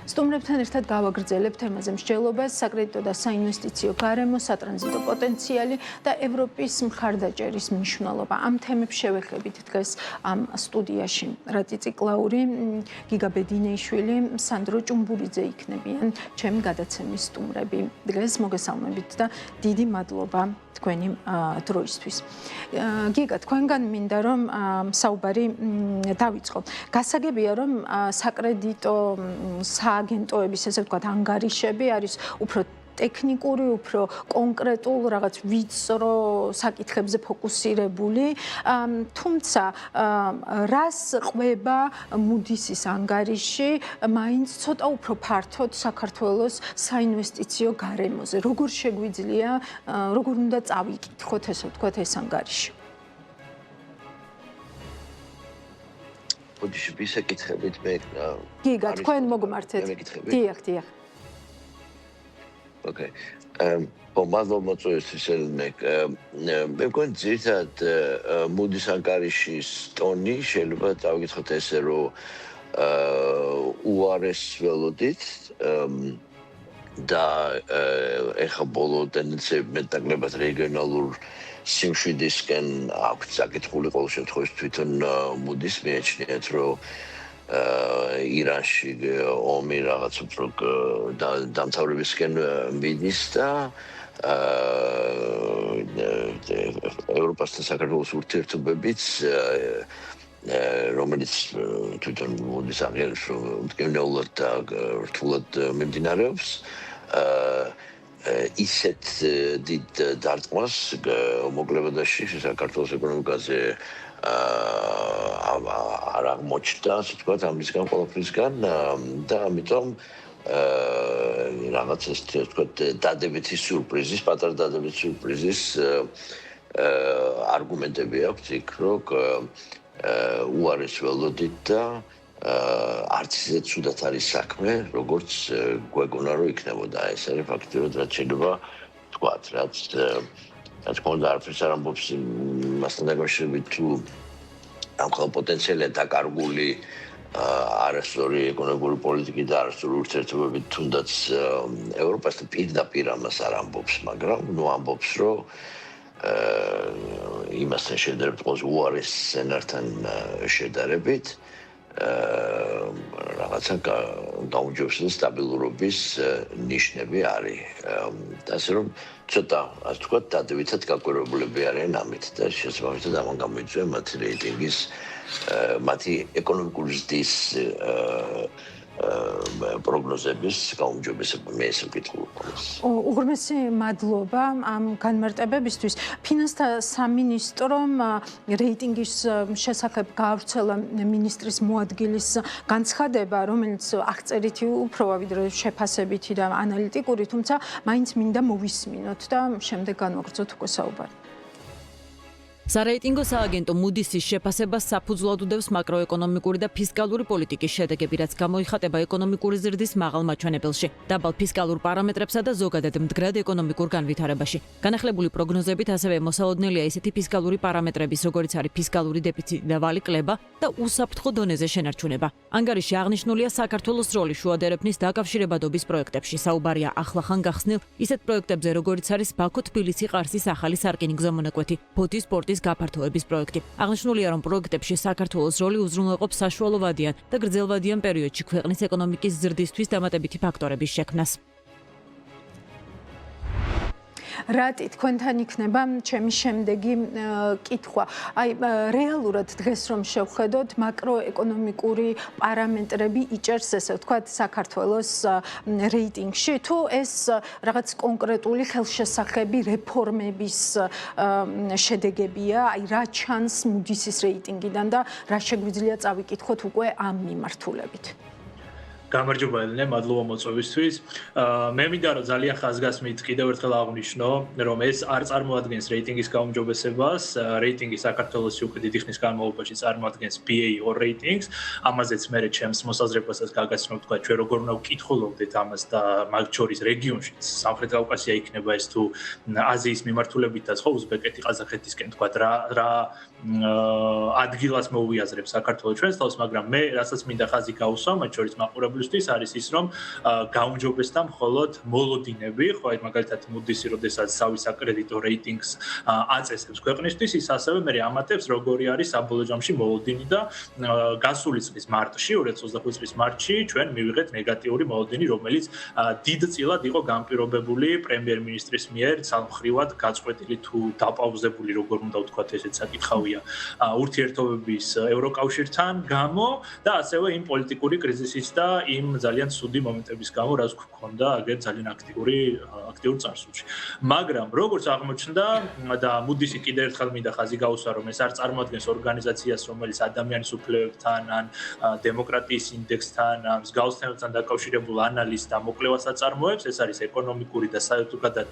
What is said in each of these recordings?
სტუმრებთან ერთად გავაგრძელებთ თემაზე მსჯელობას, საკრედიტო და საინვესტიციო გარემო, სატრანზიტო პოტენციალი და ევროპის მხარდაჭერის მნიშვნელობა. ამ თემებს შევეხებით დღეს ამ სტუდიაში რატი ციკლაური, გიგა ბედინეიშვილი, სანდრო ჭუმბურიძე იქნებიან ჩემი გადაცემის სტუმრები. დღეს მოგესალმებით და დიდი მადლობა თქვენი დროისთვის. გიგა, თქვენგან მინდა რომ საუბარი დავიწყო. გასაგებია რომ საკრედიტო სააგენტოების ესე ვთქვათ ანგარიშები არის უფრო ტექნიკური, უფრო კონკრეტულ რაღაც ვიწრო საკითხებზე ფოკუსირებული, თუმცა რას ყვება მუდისის ანგარიში, მაინც ცოტა უფრო ფართოდ საქართველოს საინვესტიციო გარემოზე. როგორ შეგვიძლია, როგორ უნდა წავიკითხოთ ესე ვთქვათ ეს ანგარიში? ოდიში ვისაკითხებით მე. გიგა, თქვენ მოგმართეთ. დიახ. Okay. მადლობა მოწვევისთვის მე მგონი ძირითადად მუდის ანგარიშის ტონი შეიძლება დავიკითხოთ ესე რომ უარეს ველოდით და ეხა ბოლო ტენდენციები მეტნაკლებად რეგიონალურ სიმშვიდისკენ აქვს საკითხული ყოველ შემთხვევაში თვითონ მუდის მიაჩნიათ რომ ირანში ომი რაღაც უფრო დამთავრებისკენ მიდის და ევროპასთან საქართველოს ურთიერთობებიც რომელიც თვითონ მოდის აღიარებს რომ მტკივნეულად და რთულად მიმდინარეობს ისეთ დიდ დარტყმას მოკლებადაში საქართველოს ეკონომიკაზე არ აღმოჩნდა, ასე ვთქვათ, ამისგან ყველაფრისგან და ამიტომ რაღაც ეს ვთქვათ დადებითი სიურპრიზის, პატარა დადებითი სიურპრიზის არგუმენტები აქვს იქ, რომ უარეს ველოდით და არც ისე ცუდად არის საქმე, როგორც გვეგონა რომ იქნებოდა. ეს არის ფაქტიურად რაც შეიძლება ვთქვათ, რაც თქმა უნდა არაფერს არ ამბობს მასთან დაკავშირებით თუ ამ ყველა პოტენციალია დაკარგული არასწორი ეკონომიკური პოლიტიკით და არასწორი ურთიერთობებით თუნდაც ევროპასთან პირდაპირ ამას არ ამბობს, მაგრამ ნუ ამბობს რომ იმასთან შედარებით ყველაზე უარეს სცენართან შედარებით რაღაცა გაუმჯობესების და სტაბილურობის ნიშნები არის. ასე რომ ცოტა ასე ვთქვათ დადებითად გაკვირვებულები არიან ამით და შესაბამისად ამან გამოიწვია მათი რეიტინგის მათი ეკონომიკური ზრდის პროგნოზების გაუმჯობესება მე ესე ვკითხულობ. უღრმესი მადლობა ამ განმარტებებისთვის. ფინანსთა სამინისტრომ რეიტინგის შესახებ გაავრცელა მინისტრის მოადგილის განცხადება, რომელიც აღწერითი უფროა ვიდრე შეფასებითი და ანალიტიკური, თუმცა მაინც მინდა მოვისმინოთ და შემდეგ განვაგრძოთ უკვე საუბარი. სარეიტინგო სააგენტო მუდისის შეფასებას საფუძვლად უდევს მაკროეკონომიკური და ფისკალური პოლიტიკის შედეგები, რაც გამოიხატება ეკონომიკური ზრდის მაღალ მაჩვენებელში, დაბალ ფისკალურ პარამეტრებსა და ზოგადად მდგრად ეკონომიკურ განვითარებაში. განახლებული პროგნოზებით ასევე მოსალოდნელია ისეთი ფისკალური პარამეტრების, როგორიც არის ფისკალური დეფიციტი და ვალი კლება და უსაფრთხო დონეზე შენარჩუნება. ანგარიში აღნიშნულია საქართველოს როლი შუადერეფნის დაკავშირებადობის პროექტებში. საუბარია ახლახან გახსნილ ისეთ პროექტებზე, როგორიც არის ბაქო-თბილისი-ყარსის ახალი სარკინიგზო მონაკვეთი, ფოთის პორტის გაფართოების პროექტი. აღნიშნულია, რომ პროექტებში საქართველოს როლი უზრუნველყოფს საშუალოვადიან და გრძელვადიან პერიოდში ქვეყნის ეკონომიკის ზრდისთვის დამატებითი ფაქტორების შექმნას. რატი თქვენთან იქნება ჩემი შემდეგი კითხვა. აი რეალურად დღეს რომ შევხედოთ მაკროეკონომიკური პარამეტრები იჭერს ესე ვთქვათ საქართველოს რეიტინგში თუ ეს რაღაც კონკრეტული ხელშესახები რეფორმების შედეგებია, აი რა ჩანს მუდისის რეიტინგიდან და რა შეგვიძლია წავიკითხოთ უკვე ამ მიმართულებით. გამარჯობა ელენე, მადლობა მოწვევისთვის. მე მინდა რომ ძალიან ხაზგასმით კიდევ ერთხელ აღვნიშნო, რომ ეს არ წარმოადგენს რეიტინგის გაუმჯობესებას. რეიტინგი საქართველოს უკვე დიდი ხნის განმავლობაში წარმოადგენს BA2 რეიტინგს. ამაზეც მე ჩემს მოსაზრებასაც გაგაცნობ, თქვა ჩვენ როგორ უნდა ვკითხულობდეთ ამას და მათ შორის რეგიონში, სამხრეთ კავკასია იქნება ეს თუ აზიის მიმართულებითაც ხო უზბეკეთი, ყაზახეთისკენ თქვა რა ადგილას მოუვიაზრებს საქართველოს ჩვენს თავს, მაგრამ მე რასაც მინდა ხაზი გავუსვა, მათ შორის მაყურებელს მოსახლეობისთვის არის ის, რომ გაუმჯობესდა მხოლოდ მოლოდინები, ხო, აი მაგალითად Moody's-ი, როდესაც სავის საკრედიტო რეიტინგს აწესებს ქვეყნისთვის, ის ასევე მე ამატებს, როგორი არის საბოლოო ჯამში მოლოდინი და გასული წლის მარტში, 2025 წლის მარტში ჩვენ მივიღეთ ნეგატიური მოლოდინი, რომელიც დიდწილად იყო განპირობებული პრემიერ-მინისტრის მიერ ცალმხრივად გაწყვეტილი თუ დაპაუზებული, როგორ უნდა ვთქვათ, ესეც საკითხავია, ურთიერთობების ევროკავშირთან გამო და ასევე იმ პოლიტიკური კრიზისის და იმ ძალიან ცუდი მომენტების გამო, რაც გვქონდა აგერ ძალიან აქტიურ წარსულში. მაგრამ როგორც აღმოჩნდა და Moody's-ი კიდევ ერთხელ მინდა ხაზი გაუსვა, რომ ეს არ წარმოადგენს ორგანიზაციას, რომელიც ადამიანის უფლებებთან ან დემოკრატიის ინდექსთან, მსგავს თემებთან დაკავშირებულ ანალიზს და მოკვლევას აწარმოებს, ეს არის ეკონომიკური და საერთოდ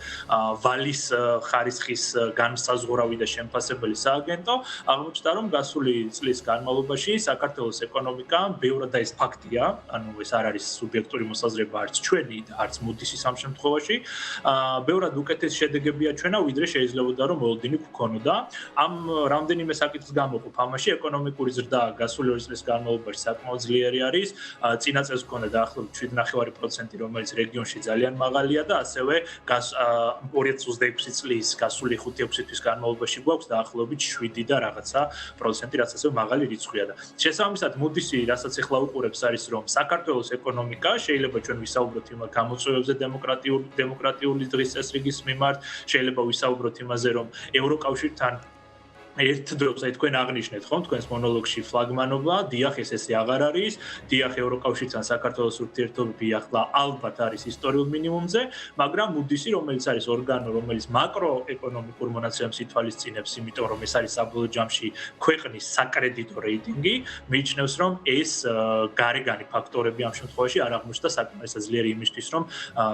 ვალის ხარისხის განმსაზღვრავი და შემფასებელი სააგენტო. აღმოჩნდა, რომ გასული წლის განმავლობაში საქართველოს ეკონომიკამ ბევრად და ეს ფაქტია, ანუ ეს არ არის სუბიექტური მოსაზრება არც ჩვენი და არც Moody's-ის ამ შემთხვევაში, ბევრად უკეთეს შედეგები აჩვენა, ვიდრე შეიძლებოდა რომ მოლოდინი გვქონოდა. ამ რამდენიმე საკითხს გამოყოფ, ამაში ეკონომიკური ზრდა გასული 2 წლის განმავლობაში საკმაოდ ძლიერი არის. წინა წელს გვქონდა დაახლოებით 7.5%, რომელიც რეგიონში ძალიან მაღალია და ასევე 2026 წლის გასული 5-6 თვის განმავლობაში გვაქვს დაახლოებით 7 და რაღაცა პროცენტი, რაც ასევე მაღალი რიცხვია და შესაბამისად Moody's-ი, რასაც ახლა უყურებს, არის რომ საქართველოს ეკონომიკა შეიძლება ჩვენ ვისაუბროთ იმ გამოწვევებზე დემოკრატიული დღის წესრიგის მიმართ, შეიძლება ვისაუბროთ იმაზე, რომ ევროკავშირთან ერთ დროს აი თქვენ აღნიშნეთ ხომ თქვენს მონოლოგში ფლაგმანობა, დიახ ესე აღარ არის, დიახ ევროკავშირთან საქართველოს ურთიერთობები ახლა ალბათ არის ისტორიულ მინიმუმზე, მაგრამ Moody's-ი, რომელიც არის ორგანო, რომელიც მაკროეკონომიკურ მონაცემებს ითვალისწინებს, იმიტომ რომ ეს არის საბოლოო ჯამში ქვეყნის საკრედიტო რეიტინგი, მიიჩნევს, რომ ეს გარეგანი ფაქტორები ამ შემთხვევაში არ აღმოჩნდა საკმაოდ ძლიერი იმისთვის, რომ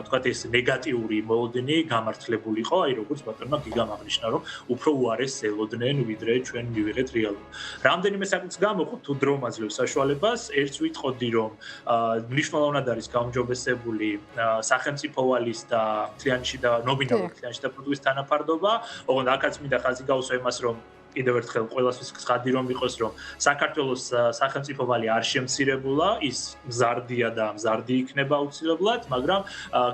თქვათ ეს ნეგატიური მოლოდინი გამართლებულიყო, აი როგორც ბატონმა გიგამ აღნიშნა, რომ უფრო უარეს ელოდნენ ვიდრე ჩვენ მივიღეთ რეალურად. რამდენიმე საკითხს გამოყოფ თუ დრო მაძლევს საშუალებას, ერთს ვიტყოდი, რომ მნიშვნელოვნად არის გაუმჯობესებული სახელმწიფო ვალის და თლიანში და ნომინალური თლიანში და პროდუქტის თანაფარდობა, ოღონდ აქაც მინდა ხაზი გაუსვა იმას, რომ კიდევ ერთხელ ყველასთვის ცხადი რომ იყოს, რომ საქართველოს სახელმწიფო ვალი არ შემცირებულა, ის მზარდია და მზარდი იქნება აუცილებლად, მაგრამ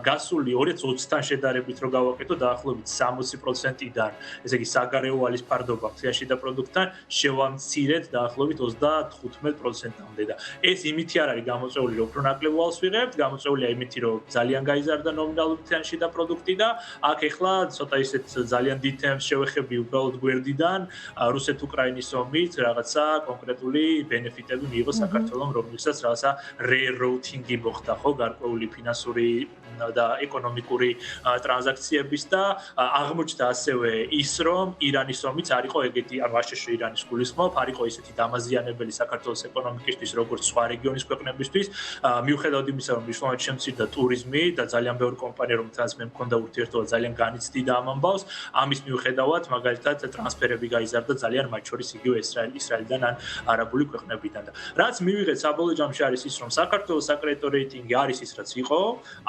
გასული 2020-თან შედარებით რო გავაკეთო, დაახლოებით 60%-დან, ესე იგი საგარეო ვალის ფარდობა თლიანში და პროდუქტთან შევამცირეთ დაახლოებით 35%-მდე და ეს იმითი არ არის გამოწვეული, რომ უფრო ნაკლებ ვალს ვიღებთ, გამოწვეულია იმითი, რომ ძალიან გაიზარდა ნომინალური თლიანში და პროდუქტი და აქ ახლა ცოტა ისეთ ძალიან დიდ თემებს შევეხები უბრალოდ გვერდიდან რუსეთ-უკრაინის ომით რაღაცა კონკრეტული ბენეფიტები მიიღო საქართველოს, რომელსაც რაღაცა რეიროუთინგი მოხდა, ხო, გარკვეული ფინანსური და ეკონომიკური ტრანზაქციების და აღმოჩნდა ასევე ის, რომ ირანის ომიც არ იყო ეგეთი, ანუ აშშ ირანის გულისხმობ, არ იყო ისეთი დამაზიანებელი საქართველოს ეკონომიკისთვის, როგორც სხვა რეგიონის ქვეყნებისთვის, მიუხედავად იმისა, რომ მნიშვნელოვნად შემცირდა ტურიზმი და ძალიან ბევრი კომპანია, რომელთანაც მე მქონდა ურთიერთობა, ძალიან განიცდიდა ამ ამბავს, ამის მიუხედავად, მაგალითად, ტრანსფერები გაიზარდა ძალიან მათ შორის იგივე ისრაელიდან ან არაბული ქვეყნებიდან და რაც მივიღეთ საბოლოო ჯამში არის ის, რომ საქართველოს საკრედიტო რეიტინგი არის ის, რაც იყო,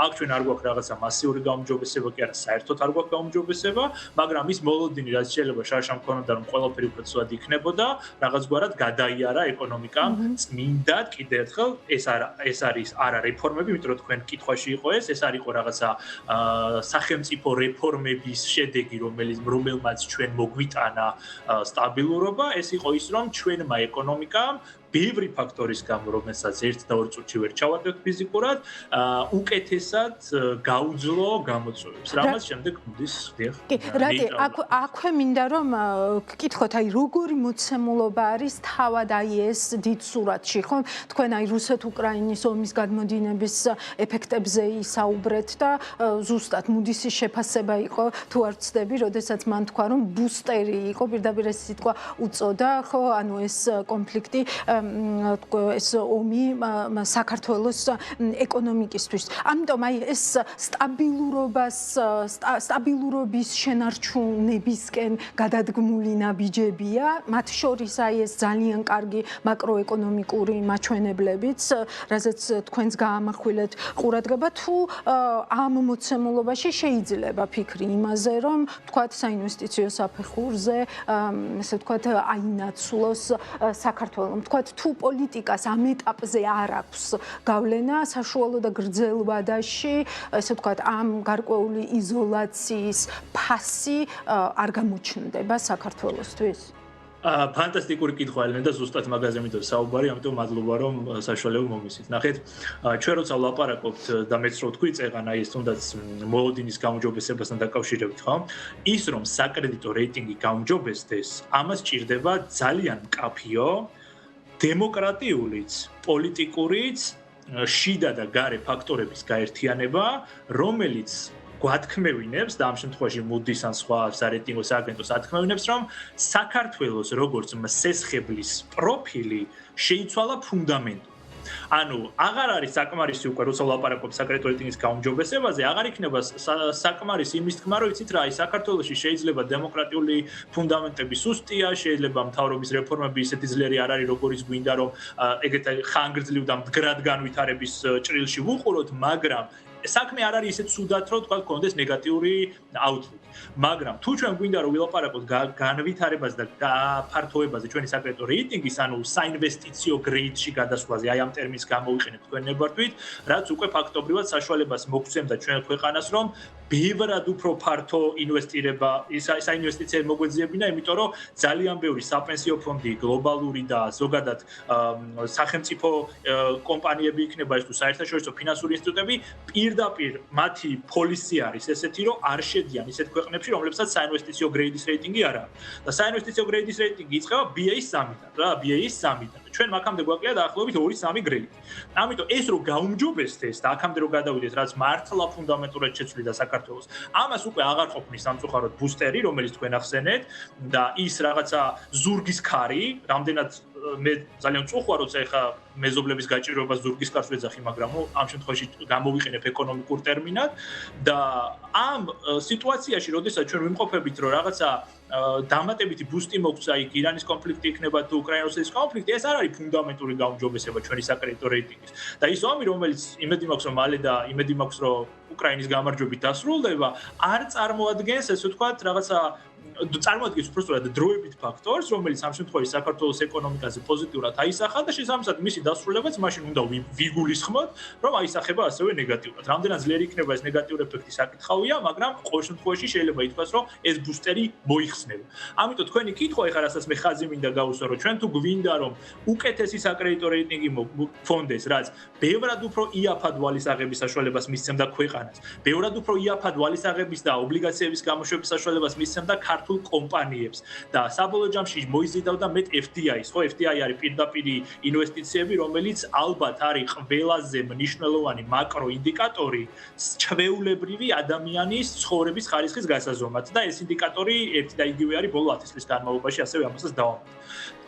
აქ ჩვენ არ გვაქვს რაღაცა მასიური გაუმჯობესება, კი არა, საერთოდ არ გვაქვს გაუმჯობესება, მაგრამ ის მოლოდინი, რაც შეიძლება შარშან მქონოდა, რომ ყველაფერი უფრო ცუდად იქნებოდა, რაღაც გვარად გადაიარა ეკონომიკამ წმინდად, კიდევ ერთხელ ეს არის არა რეფორმები, იმიტომ რომ თქვენ კითხვაში იყო ეს არ იყო რაღაცა სახელმწიფო რეფორმების შედეგი, რომელმაც ჩვენ მოგვიტანა სტაბილურობა, ეს იყო ის, რომ ჩვენმა ეკონომიკამ ბევრი ფაქტორის გამო, რომელსაც 1 და 2 წუთში ვერ ჩავატებთ ფიზიკურად, უკეთესად გაუძლო გამოწვევებს. რამაც შემდეგ Moody's ხდია. კი, რატი, აქვე მინდა რომ გკითხოთ, აი როგორი მოცემულობა არის თავად აი ეს დიდ სურათში, ხო? თქვენ აი რუსეთ-უკრაინის ომის გადმოდინების ეფექტებზე ისაუბრეთ და ზუსტად Moody's-ის შეფასება იყო, თუ არ ვცდები, როდესაც მან თქვა, რომ ბუსტერი იყო, პირდაპირ ეს სიტყვა უწოდა, ხო? ანუ ეს კონფლიქტი ეს ომი საქართველოს ეკონომიკისთვის. ამიტომ აი ეს სტაბილურობის შენარჩუნებისკენ გადადგმული ნაბიჯებია, მათ შორის აი ეს ძალიან კარგი მაკროეკონომიკური მაჩვენებლებიც, რაზეც თქვენს გაამახვილეთ ყურადღება, თუ ამ მოცემულობაში შეიძლება ფიქრი იმაზე, რომ თქვათ საინვესტიციო საფეხურზე, ესე ვთქვათ, აინაცვლოს საქართველოს. თქვათ თუ პოლიტიკას ამ ეტაპზე არ აქვს გავლენა საშუალო და გრძელ ვადაში, ესე ვთქვათ, ამ გარკვეული იზოლაციის ფასი არ გამოჩნდება საქართველოსთვის? ფანტასტიკური კითხვა ელენე და ზუსტად მაგაზე მითხრა საუბარი, ამიტომ მადლობა რომ საშუალება მომისით. ნახეთ, ჩვენ როცა ვლაპარაკობთ და მეც რო თქვი წეღან აი ეს თუნდაც მოლოდინის გაუმჯობესებასთან დაკავშირებით, ხო? ის რომ საკრედიტო რეიტინგი გაუმჯობესდეს, ამას ჭირდება ძალიან მკაფიო დემოკრატიულიც, პოლიტიკურიც, შიდა და გარე ფაქტორების გაერთიანება, რომელიც გვათქმევინებს და ამ შემთხვევაში Moody's ან სხვა სარეიტინგო სააგენტოს ათქმევინებს, რომ საქართველოს როგორც მსესხებლის პროფილი შეიცვალა ფუნდამენტურად. ანუ აღარ არის საკმარისი უკვე როცა ვლაპარაკობთ საკრედიტო რეიტინგის გაუმჯობესებაზე, აღარ იქნება საკმარისი იმის თქმა, რომ იცით რა, საქართველოში შეიძლება დემოკრატიული ფუნდამენტები სუსტია, შეიძლება მთავრობის რეფორმები ისეთი ძლიერი არ არის, როგორიც გვინდა, რომ ეგეთ ხანგრძლივ და მდგრად განვითარების ჭრილში ვუყუროთ, მაგრამ საქმე არ არის ისეთ სუდად, რომ თქვა გქონდეს ნეგატიური აუთლუკი. მაგრამ თუ ჩვენ გვინდა რომ ვილაპარაკოთ განვითარებაზე და გაფართოებაზე ჩვენი საკრედიტო რეიტინგის, ანუ საინვესტიციო გრეიდში გადასვლაზე, აი ამ ტერმინს გამოვიყენებთ თქვენ ნებართვით, რაც უკვე ფაქტობრივად საშუალებას მოგცემდა ჩვენ ქვეყანას, რომ ბევრად უფრო ფართო ინვესტირება, საინვესტიციები მოგვეძიებინა, იმიტომ რომ ძალიან ბევრი საპენსიო ფონდი, გლობალური და ზოგადად სახელმწიფო კომპანიები იქნება ეს თუ საერთაშორისო ფინანსური ინსტიტუტები პირდაპირ მათი პოლისი არის ესეთი, რომ არ შედიან ისეთ ქვეყნებში, რომლებსაც საინვესტიციო გრეიდის რეიტინგი არ აქვს. და საინვესტიციო გრეიდის რეიტინგი იწყება BA3-დან, რა, BA3-დან. ჩვენ აქამდე გვაქვს დაახლოებით 2-3 გრეიდი. ამიტომ ეს რო გაუმჯობესდეს და აქამდე რო გადავიდეთ, რაც მართლა ფუნდამენტურად შეცვლიდა საქართველოს, ამას უკვე აღარ ყოფნის სამწუხაროდ ბუსტერი, რომელიც თქვენ ახსენეთ და ის რაღაცა ზურგის ქარი, რამდენად მე ძალიან წუხვა როცა ეხა მეზობლების გაჭირვება ზურგის ქარს ვეძახი, მაგრამ ამ შემთხვევაში გამოვიყენებ ეკონომიკურ ტერმინად და ამ სიტუაციაში, როდესაც ჩვენ ვიმყოფებით, რომ რაღაცა დამატებითი ბუსტი მოგვცა, იქ ირანის კონფლიქტი იქნება თუ უკრაინა-რუსეთის კონფლიქტი, ეს არ არის ფუნდამენტური გაუმჯობესება ჩვენი საკრედიტო რეიტინგის. და ის ომი, რომელიც იმედი მაქვს, რომ მალე და იმედი მაქვს, რომ უკრაინის გამარჯვებით დასრულდება, არ წარმოადგენს, ესე ვთქვათ, რაღაცა წარმოადგენს უბრალოდ დროებით ფაქტორს, რომელიც ამ შემთხვევაში საქართველოს ეკონომიკაზე პოზიტიურად აისახა და შესაბამისად მისი დასრულებაც მაშინ უნდა ვიგულისხმოთ, რომ აისახება ასევე ნეგატიურად. რამდენად ძლიერი იქნება ეს ნეგატიური ეფექტი საკითხავია, მაგრამ ყოველ შემთხვევაში შეიძლება ითქვას, რომ ეს ბუსტერი მოიხსნება. ამიტომ თქვენი კითხვა ეხლა რასაც მე ხაზი მინდა გავუსვა, რომ ჩვენ თუ გვინდა რომ უკეთესი საკრედიტო რეიტინგი მოგქონდეს, რაც ბევრად უფრო იაფად ვალისაღების საშუალებას მისცემდა ქვეყანას, ბევრად უფრო იაფად ვალისაღების და ობლიგაციების გამოშვების საშუალებას მისცემდა ქართულ კომპანიებს და საბოლოო ჯამში მოიზიდავდა მეტ FDI-ს, ხო, FDI არის პირდაპირი ინვესტიციები, რომელიც ალბათ არის ყველაზე მნიშვნელოვანი მაკრო ინდიკატორი ჩვეულებრივი ადამიანის ცხოვრების ხარისხის გასაზომად და ეს ინდიკატორი ერთი და იგივე არის ბოლო 10 წლის განმავლობაში, ასევე ამასაც დავამატებ.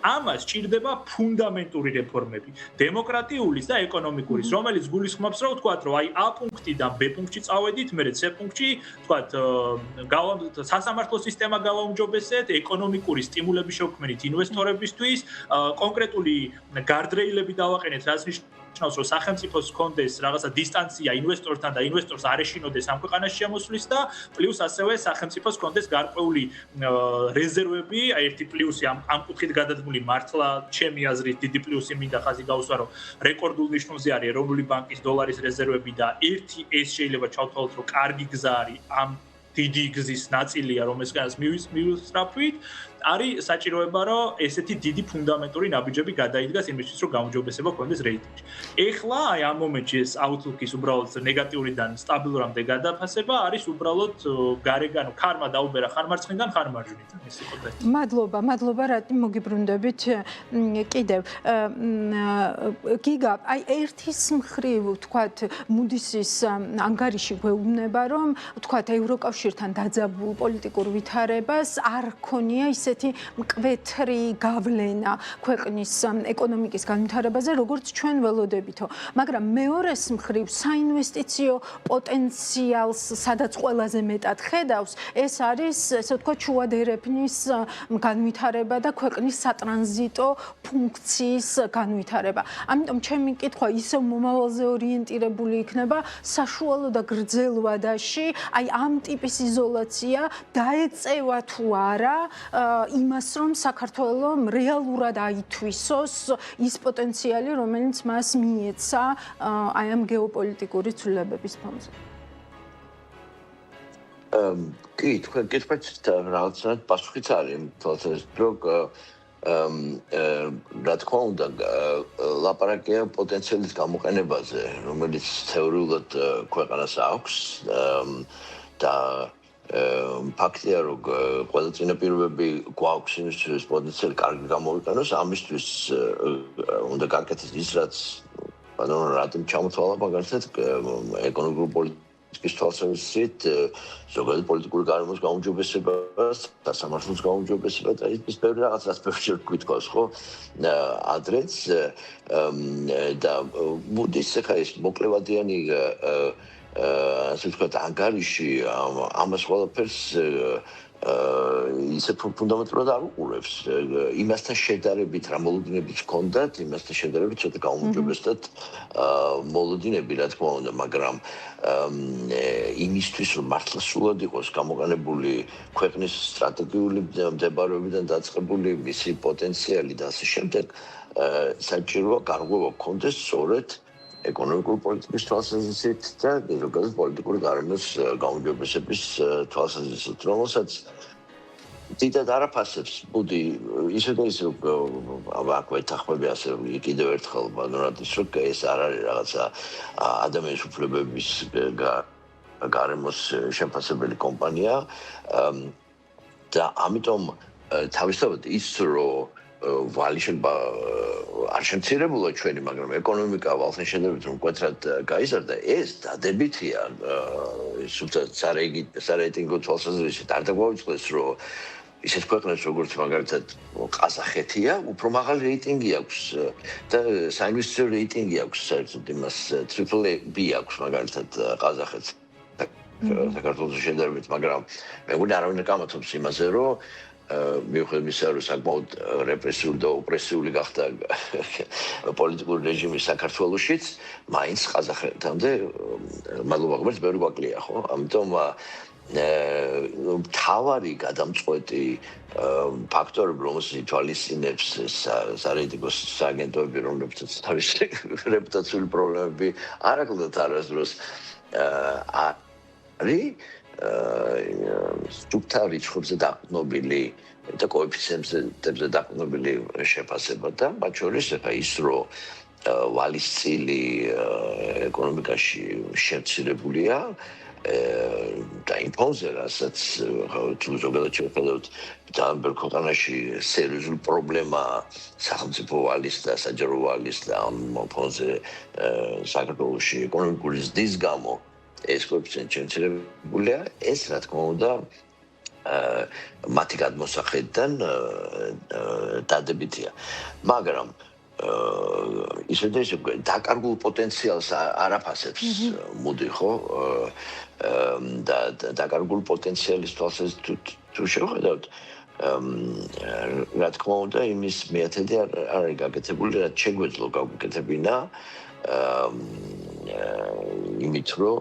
ამას ჭირდება ფუნდამენტური რეფორმები, დემოკრატიულის და ეკონომიკურის, რომელიც გულისხმობს, რომ ვთქვათ, რომ აი A პუნქტიდან B პუნქტში წავედით, მერე C პუნქტში, ვთქვათ, სასამართლო სისტემა გავაუმჯობესეთ, ეკონომიკური სტიმულები შევქმნით ინვესტორებისთვის, კონკრეტული გარდრეილები დავაყენეთ, რაც ნიშნავს, რომ სახელმწიფოს ჰქონდეს რაღაცა დისტანცია ინვესტორთან და ინვესტორს არ ეშინოდეს ამ ქვეყანაში შემოსვლის და პლუს ასევე სახელმწიფოს ჰქონდეს გარკვეული რეზერვები, აი ერთი პლუსი ამ კუთხით გადადგმული მართლა ჩემი აზრით დიდი პლუსი მინდა ხაზი გავუსვა, რომ რეკორდულ ნიშნულზე არის ეროვნული ბანკის დოლარის რეზერვები და ერთი ეს შეიძლება ჩავთვალოთ, რომ კარგი გზა არის ამ დიდი გზის ნაწილია, რომელსაც მივისწრაფვით, არის საჭიროება, რომ ესეთი დიდი ფუნდამენტური ნაბიჯები გადაიდგას იმისთვის, რომ გაუმჯობესება გქონდეს რეიტინგში. ეხლა აი ამ მომენტში ეს აუთლუკის უბრალოდ ნეგატიურიდან სტაბილურამდე გადაფასება არის უბრალოდ გარეგანო ქარმა დაუბერა ხარ მარცხნიდან ხარ მარჯვნიდან, ეს იყო და. მადლობა, რატი მოგიბრუნდებით კიდევ. გიგა, აი ერთის მხრივ, ვთქვათ, Moody's-ის ანგარიში გვეუბნება, რომ ვთქვათ, ევროკავშირთან დაძაბულ პოლიტიკურ ვითარებას არ ქონია ისეთი მკვეთრი გავლენა ქვეყნის ეკონომიკის განვითარებაზე, როგორც ჩვენ ველოდებითო. მაგრამ მეორეს მხრივ საინვესტიციო პოტენციალს, სადაც ყველაზე მეტად ხედავს, ეს არის, ესე ვთქვათ, შუადერეფნის განვითარება და ქვეყნის სატრანზიტო ფუნქციის განვითარება. ამიტომ ჩემი კითხვა ისევ მომავალზე ორიენტირებული იქნება, საშუალო და გრძელ ვადაში, აი ამ ტიპის იზოლაცია დაეწევა თუ არა იმას, რომ საქართველოს რეალურად აითვისოს ის პოტენციალი, რომელიც მას მიეცა აი ამ გეოპოლიტიკური ცვლილებების ფონზე. კი, თქვენ გითხარით რაღაცნაირად პასუხიც არის, თვალსაზრისით, რომ რა თქმა უნდა, ლაპარაკია პოტენციალის გამოყენებაზე, რომელიც თეორიულად ქვეყანას აქვს და ფაქტია, რომ ყველა წინაპირობები გვაქვს იმისთვის პოტენციალი კარგი გამოვიყენოს, ამისთვის უნდა გაკეთდეს ის, რაც რატომ ჩამოთვალა მაგალითად ეკონომიკური პოლიტიკის თვალსაზრისით, ზოგადად პოლიტიკური გარემოს გაუმჯობესებას, სასამართლოს გაუმჯობესებას და ის ბევრი რაღაცას ბევრჯერ გვითხოვს, ხო? ადრეც და მოდის ახლა ეს მოკლევადიანი ასე ვთქვათ, ანგარიში ამას ყველაფერს ისე ფუნდამენტურად არ უყურებს. იმასთან შედარებით რა მოლოდინებიც ჰქონდათ, იმასთან შედარებით ცოტა გაუმჯობესდათ მოლოდინები, რა თქმა უნდა, მაგრამ იმისთვის, რომ მართლა სულად იყოს გამოყენებული ქვეყნის სტრატეგიული მდებარეობიდან დაწყებული მისი პოტენციალი და ასე შემდეგ, საჭიროა გარღვევა ჰქონდეს სწორედ ეკონომიკური პოლიტიკის თვალსაზრისით და ზოგადად პოლიტიკური გარემოს გაუმჯობესების თვალსაზრისით, რომელსაც დიდად არაფასებს, ბუდი, ისე და ისე აქვე თანხმები ასე კიდევ ერთხელ ბანორატის, რომ ეს არ არის რაღაცა ადამიანის უფლებების გარემოს შემფასებელი კომპანია და ამიტომ თავისთავად ის, რომ ვალიშება არ შემცირებულა ჩვენი, მაგრამ ეკონომიკა ვალთან შედარებით რომ მკვეთრად გაიზარდა, ეს დადებითია, სარეიტინგო თვალსაზრისით არ დაგვაუწყდეს, რომ ისეთ ქვეყნებს როგორც მაგალითად ყაზახეთია, უფრო მაღალი რეიტინგი აქვს და საინვესტიციო რეიტინგი აქვს საერთოდ იმას BBB აქვს მაგალითად ყაზახეთს საქართველოს შედარებით, მაგრამ მე მგონი არავინ არ გამათობს იმაზე, რომ მიუხედავად იმისა, რომ საკმაოდ რეპრესიული და ოპრესიული გახდა პოლიტიკური რეჟიმი საქართველოშიც, მაინც ყაზახეთამდე მადლობა ღმერთს ბევრი გვაკლია, ხო? ამიტომ მთავარი გადამწყვეტი ფაქტორები, რომელსაც ითვალისწინებს სარეიტინგო სააგენტოები, რომლებსაც თავისი რეპუტაციული პრობლემები არ აკლდათ არასდროს, არის სტრუქტურა რიცხვებზე დაყრდნობილი და კოეფიციენტებზე დაყრდნობილი შეფასება და მათ შორის ახლა ის, რომ ვალის წილი ეკონომიკაში შემცირებულია და იმ ფონზე, რასაც ზოგადად შევხედავთ, ძალიან ბევრ ქვეყანაში სერიოზული პრობლემა სახელმწიფო ვალის და საჯარო ვალის და ამ ფონზე საქართველოში ეკონომიკური ზრდის გამო ეს კოეფიციენტი შემცირებულია, ეს რა თქმა უნდა მათი გადმოსახედიდან დადებითია. მაგრამ ისე და ისე დაკარგულ პოტენციალს არაფასებს, მოდი ხო? და დაკარგულ პოტენციალის თვალსაზრისით თუ შევხედავთ, რა თქმა უნდა, იმის მეათედი არ არის გაკეთებული, რაც შეგვეძლო გავუკეთებინა, იმით რომ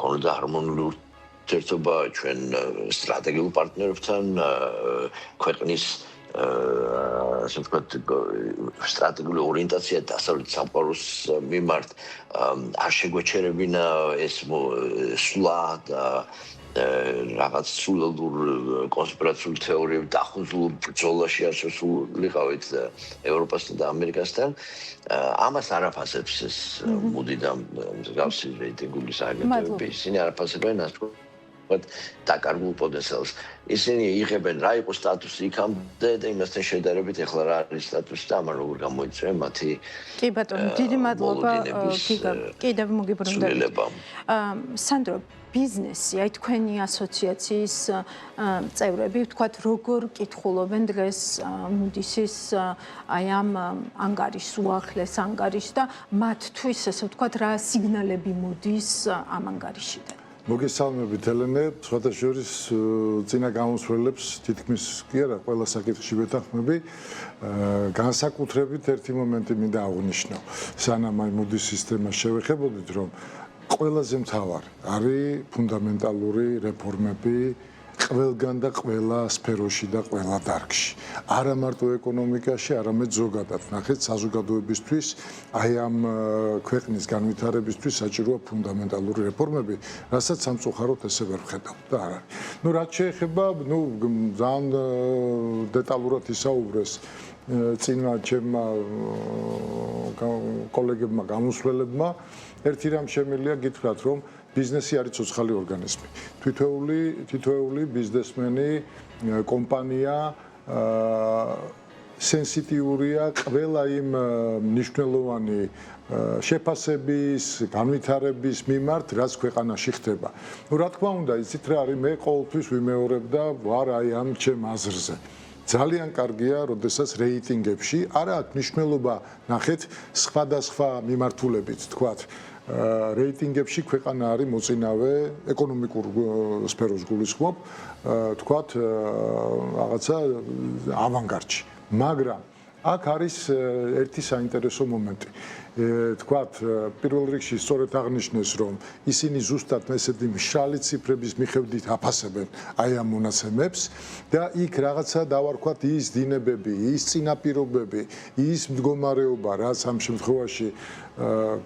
ქონოდა ჰარმონიული ურთიერთობა ჩვენ სტრატეგიულ პარტნიორებთან, ქვეყნის ასე ვთქვათ, სტრატეგიული ორიენტაცია დასავლეთ სამყაროს მიმართ არ შეგვეჩერებინა ეს სვლა და რაღაც სულელურ კონსპირაციულ თეორიებს დახუზულ ბრძოლაში არ შესულიყავით ევროპასთან და ამერიკასთან. ამას არაფასებს ეს მუდი და მსგავსი რეიტინგული სააგენტოები. ისინი არაფასებენ ასე ვთქვათ დაკარგულ პოტენციალს. ისინი იღებენ რა იყო სტატუსი იქამდე და იმასთან შედარებით ეხლა რა არის სტატუსი და ამან როგორ გამოიწვია მათი კი ბატონო, დიდი მადლობა კიდევ მოგიბრუნდებით. სანდრო, ბიზნესი, აი თქვენი ასოციაციის წევრები, ვთქვათ, როგორ კითხულობენ დღეს მუდისის აი ამ ანგარიშს, უახლეს ანგარიშს და მათთვის, ესე ვთქვათ, რა სიგნალები მოდის ამ ანგარიშიდან? მოგესალმებით ელენე, სხვათა შორის წინა გამოსვლელებს თითქმის კი არა, ყველა საკითხში ვეთანხმები. განსაკუთრებით ერთი მომენტი მინდა აღვნიშნო. სანამ აი მუდის სისტემას შევეხებოდით, რომ ყველაზე მთავარი არის ფუნდამენტალური რეფორმები ყველგან და ყველა სფეროში და ყველა დარგში. არა მარტო ეკონომიკაში, არამედ ზოგადად. ნახეთ, საზოგადოებისთვის აი ამ ქვეყნის განვითარებისთვის საჭიროა ფუნდამენტალური რეფორმები, რასაც სამწუხაროდ ესე ვერ ვხედავთ და არ არის. რაც შეეხება, ძალიან დეტალურად ისაუბრეს წინა ჩემმა კოლეგებმა გამოსვლელებმა, ერთი რამ შემიძლია გითხრათ, რომ ბიზნესი არის ცოცხალი ორგანიზმი. თითოეული ბიზნესმენი, კომპანია სენსიტიურია ყველა იმ მნიშვნელოვანი შეფასების, განვითარების მიმართ, რაც ქვეყანაში ხდება. რა თქმა უნდა, იცით რა არის, მე ყოველთვის ვიმეორებ და ვარ აი ამ ჩემ აზრზე. ძალიან კარგია, როდესაც რეიტინგებში არა აქვს მნიშვნელობა, ნახეთ, სხვადასხვა მიმართულებით, თქვათ, რეიტინგებში ქვეყანა არის მოწინავე ეკონომიკურ სფეროს გულისხმობ, თქვათ, რაღაცა ავანგარდში. მაგრამ აქ არის ერთი საინტერესო მომენტი. თქვათ, პირველ რიგში სწორედ აღნიშნეს, რომ ისინი ზუსტად ესეთი მშრალი ციფრების მიხედვით აფასებენ აი ამ მონაცემებს და იქ რაღაცა დავარქვათ ის დინებები, ის წინაპირობები, ის მდგომარეობა, რაც ამ შემთხვევაში